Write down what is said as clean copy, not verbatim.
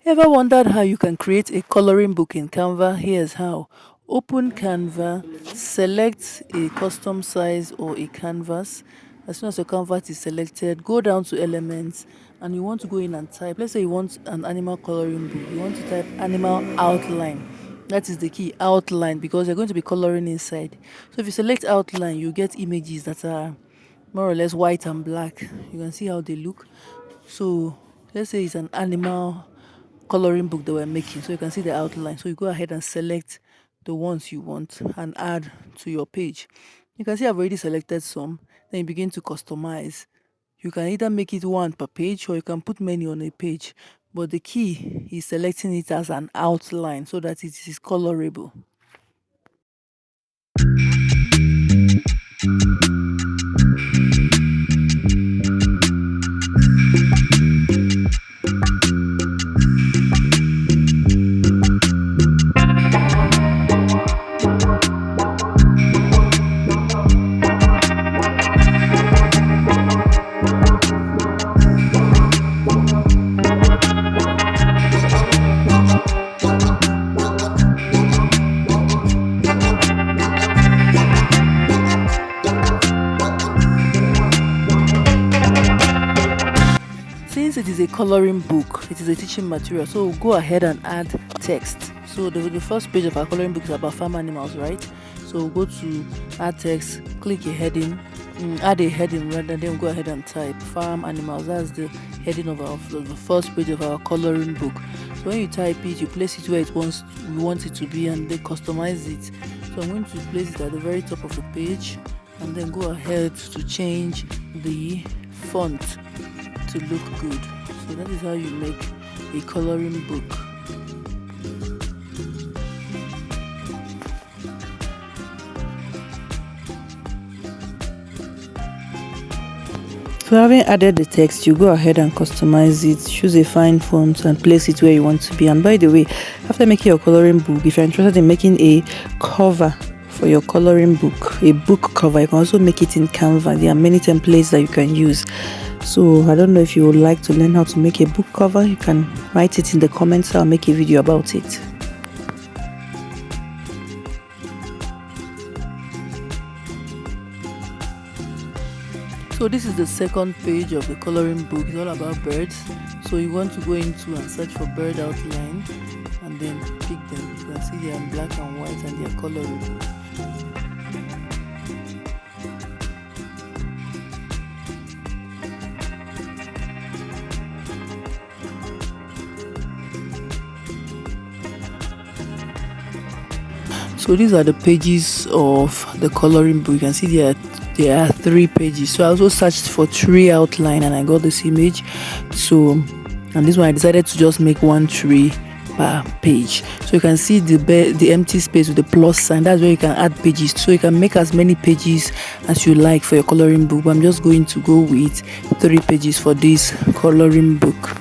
Ever wondered how you can create a coloring book in Canva? Here's how. Open Canva, select a custom size or a canvas. As soon as your canvas is selected, go down to elements and you want to go in and type. Let's say you want an animal coloring book. You want to type animal outline. That is the key, outline, because you're going to be coloring inside. So if you select outline, you get images that are more or less white and black. You can see how they look. So let's say it's an animal coloring book that we're making, so you can see the outline. So you go ahead and select the ones you want and add to your page. You can see I've already selected some. Then you begin to customize. You can either make it one per page or you can put many on a page, but the key is selecting it as an outline so that it is colorable. Since it is a coloring book, it is a teaching material, so we'll go ahead and add text. So the first page of our coloring book is about farm animals, right? So we'll go to add text, click a heading, add a heading rather, then we'll go ahead and type farm animals. That's the heading of the first page of our coloring book. So when you type it, you place it where we want it to be, and then customize it. So I'm going to place it at the very top of the page, and then go ahead to change the font to look good. So that is how you make a coloring book. So having added the text, you go ahead and customize it, choose a fine font and place it where you want to be. And by the way, after making your coloring book, if you're interested in making a cover for your coloring book, a book cover, you can also make it in Canva. There are many templates that you can use. So I don't know if you would like to learn how to make a book cover. You can write it in the comments. I'll make a video about it. So this is the second page of the coloring book. It's all about birds. So you want to go into and search for bird outline and then pick them. You can see they are in black and white and they are colorable. So these are the pages of the coloring book. You can see there are 3 pages. So I also searched for 3 outline and I got this image. So, and this one I decided to just make 1 tree per page. So you can see the empty space with the plus sign. That's where you can add pages. So you can make as many pages as you like for your coloring book. But I'm just going to go with 3 pages for this coloring book.